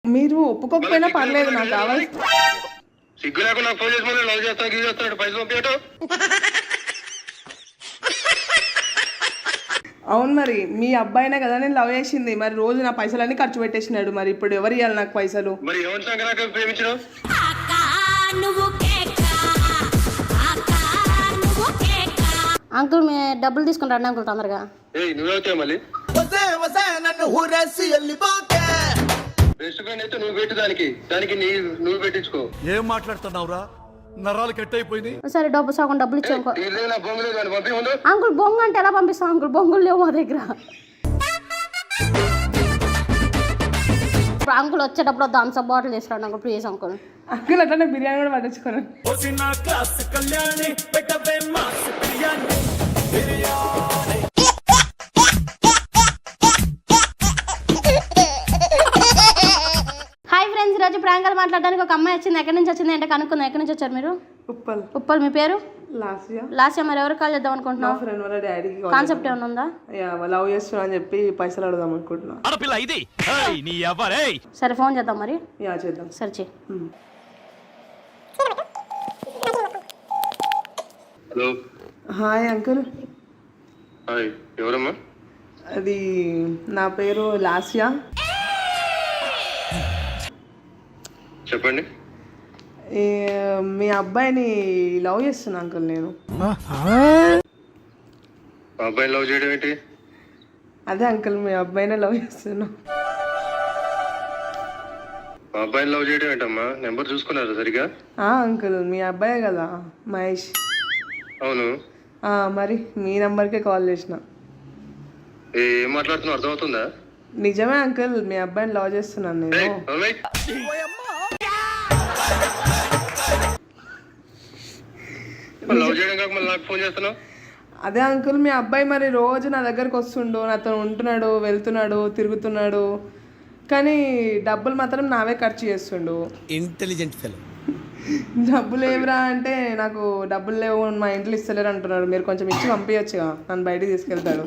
మీరు ఒప్పుకోకపోయినా పర్లేదు, నాకు కావాలి. సిగ్గు లేకుండా నాకు ఫోన్ చేసి మళ్ళీ లవ్ చేస్తాను గివ్ చేస్తాడు పైసలు పంపించటం. అవును, మరి మీ అబ్బాయినే కదా నేను లవ్ చేసింది, మరి రోజు నా పైసలన్నీ ఖర్చు పెట్టేసినాడు, మరి ఇప్పుడు ఎవరు ఇవ్వాలి నాకు పైసలు? మరి ఎవరి సంగతి నాకు ప్రేమించడం? అంకుల్ మీ డబ్బులు తీసుకుంటాడు అంకుల్ తొందరగా. నువ్వెవతావు మళ్ళీ బెస్ట్ ఫ్రెండ్ అయితే నువ్వు పెట్టు, దానికి నువ్వు పెట్టించుకో. ఏం మాట్లాడుతున్నావురా? నరాలు కట్ అయిపోయింది. సరే డబ్బు సగం డబ్బులు ఇచ్చాను పంపి ముందు. అంకుల్ బొంగు అంటే ఎలా పంపిస్తాం అంకుల్? బొంగులు లేవు మా దగ్గర. అంకుల్ వచ్చేటప్పుడు థమ్స్అప్ బాటిల్ తీసుకురాండి అంకుల్ ప్లీజ్ అంకుల్. అంకుల్ అట్లనే బిర్యానీ కూడా పట్టించుకోను. హాయ్ ఫ్రెండ్స్, ఈరోజు ప్రాంకాలు మాట్లాడడానికి ఒక అమ్మాయి వచ్చింది. ఎక్కడి నుంచి వచ్చింది అంటే కనుక్కుందాం. ఎక్కడి నుంచి వచ్చారు మీరు? ఉప్పల్. మీ పేరు? లాస్యా. మరి ఎవరు కాల్ చేద్దాం అనుకుంటున్నావు? ఫ్రెండ్ వాళ్ళ డాడీకి కాన్సెప్ట్ ఏమైనా ఉందా? లవ్ చేస్తున్నా అని చెప్పి పైసలు అడుగుదాం అనుకుంటున్నా. సరే ఫోన్ చేద్దాం మరి. చేద్దాం. సరే చెయ్యి. హలో. Hi uncle. హాయ్, ఎవరమ్మా? అది నా పేరు లాస్యా. చెప్పండి. మీ అబ్బాయిని లవ్ చేస్తున్నా అంకుల్ నేను. మా అబ్బాయిని లవ్ చేయడం ఏంటి? అదే అంకుల్, మీ అబ్బాయినే లవ్ చేస్తున్నా. మా అబ్బాయిని లవ్ చేయడం ఏంటమ్మా? నెంబర్ చూసుకున్నారా సరిగా? అంకుల్ మీ అబ్బాయే కదా మహేష్? అవును. మరి మీ నెంబర్కే కాల్ చేసిన. ఏం మాట్లాడుతున్నావు అర్థమవుతుందా? నిజమే అంకుల్, మీ అబ్బాయిని లవ్ చేస్తున్నాను నేను. లవ్ చేయడం కాక మళ్ళీ నాకు ఫోన్ చేస్తున్నావు? అదే అంకుల్, మీ అబ్బాయి మరి రోజు నా దగ్గరకు వస్తుండు, నాతో ఉంటున్నాడు, వెళ్తున్నాడు, తిరుగుతున్నాడు, కానీ డబ్బులు మాత్రం నావే ఖర్చు చేస్తుండు. Intelligent fellow. డబ్బులు ఏమిరా అంటే నాకు డబ్బులు లేవు, మా ఇంట్లో ఇస్తలేరు అంటున్నాడు. మీరు కొంచెం ఇచ్చి పంపించచ్చుగా, నన్ను బయటికి తీసుకెళ్తాడు.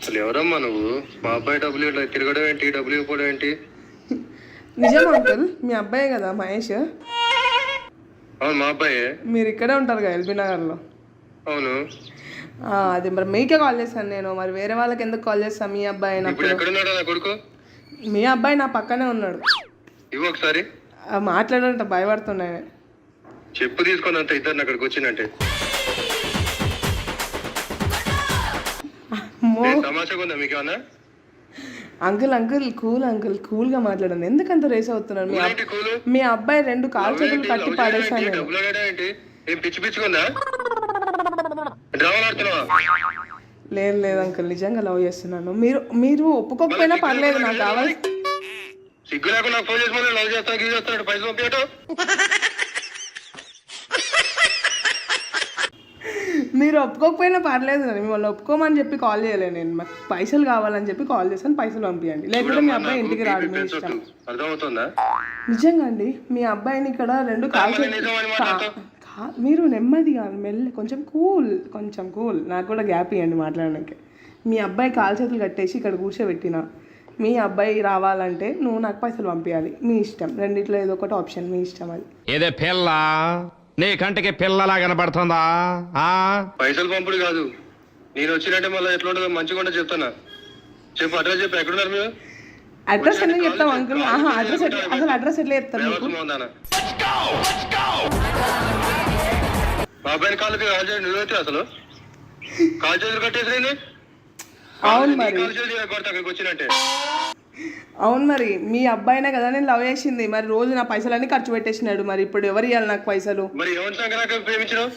అసలు ఎవరమ్మా నువ్వు? మా అబ్బాయి డబ్బులు తిరగడం ఏంటి, డబ్బులు ఇవ్వడం ఏంటి? నిజం అంకుల్, మీ అబ్బాయే కదా మహేష్? అవును, మా అబ్బాయే. మీరు ఇక్కడే ఉంటారు కదా ఎల్బీ నగర్లో? అవును. అది మరి మీకే కాల్ చేశాను నేను, మరి వేరే వాళ్ళకి ఎందుకు కాల్ చేస్తాను? మీ అబ్బాయి ఎక్కడున్నాడు నా కొడుకు? మీ అబ్బాయి నా పక్కనే ఉన్నాడు. ఇవ్వు ఒకసారి. మాట్లాడాలంటే భయపడుతున్నాయి. చెప్పు తీసుకొని అంత ఇద్దరు అక్కడికి వచ్చిందంటే తమాషగా ఉందా మీకేమన్నా? అంకుల్ కూల్గా మాట్లాడండి, ఎందుకంత రేస్ అవుతున్నారు? మీ అబ్బాయి 2 కాలు చేతులు కట్టి పాడేశాను. లేదు అంకుల్, నిజంగా లవ్ చేస్తున్నాను. మీరు ఒప్పుకోకపోయినా పర్లేదు, నాకు కావాలి. సిగ్గు లేకుండా ఫోన్ చేసి మళ్ళీ లవ్ చేస్తాను గివ్ చేస్తాడు పైసలు పంపించటం. మీరు ఒప్పుకోకపోయినా పర్లేదు, మిమ్మల్ని ఒప్పుకోమని చెప్పి కాల్ చేయలేదు నేను. మాకు పైసలు కావాలని చెప్పి కాల్ చేశాను, పైసలు పంపించండి, లేకపోతే మీ అబ్బాయి ఇంటికి రాడు. మీ ఇష్టం. అర్థమవుతుందా? నిజంగా అండి, మీ అబ్బాయిని ఇక్కడ 2 కాలు. మీరు నెమ్మదిగా కొంచెం కూల్, నాకు కూడా గ్యాప్ ఇవ్వండి మాట్లాడడానికి. మీ అబ్బాయి కాలు చేతులు కట్టేసి ఇక్కడ కూర్చోబెట్టిన. మీ అబ్బాయి రావాలంటే నువ్వు నాకు పైసలు పంపించాలి, మీ ఇష్టం. రెండిట్లో ఏదో ఒకటి ఆప్షన్, మీ ఇష్టం. అది ఏదే పిల్ల నీ కంటికి పిల్లలా కనబడుతుందా? పైసలు పంపుడు కాదు, నేను వచ్చినట్టే మళ్ళీ ఎట్లా ఉంటుందో మంచిగా చెప్తానా. చెప్పు, అడ్రస్ చెప్పు. ఎక్కడున్నారు మీరు? అడ్రస్ ఎట్లా చెప్తాం అంకుల్? అడ్రస్ ఎట్లా చెప్తారు మీకు? బాబాయ్ కాళ్ళకి కాల్ చేయండి. నువ్వైతే అసలు కాల్ చేతులు కట్టేసి. అవును మరి, అక్కడికి వచ్చినట్టే. అవును మరి మీ అబ్బాయినే కదా నేను లవ్ చేసింది, మరి రోజు నా పైసలన్నీ ఖర్చు పెట్టేసినాడు, మరి ఇప్పుడు ఎవరు ఇవ్వాలి నాకు పైసలు? మరి ఎవరి సంగతి నాకు ప్రేమించడం?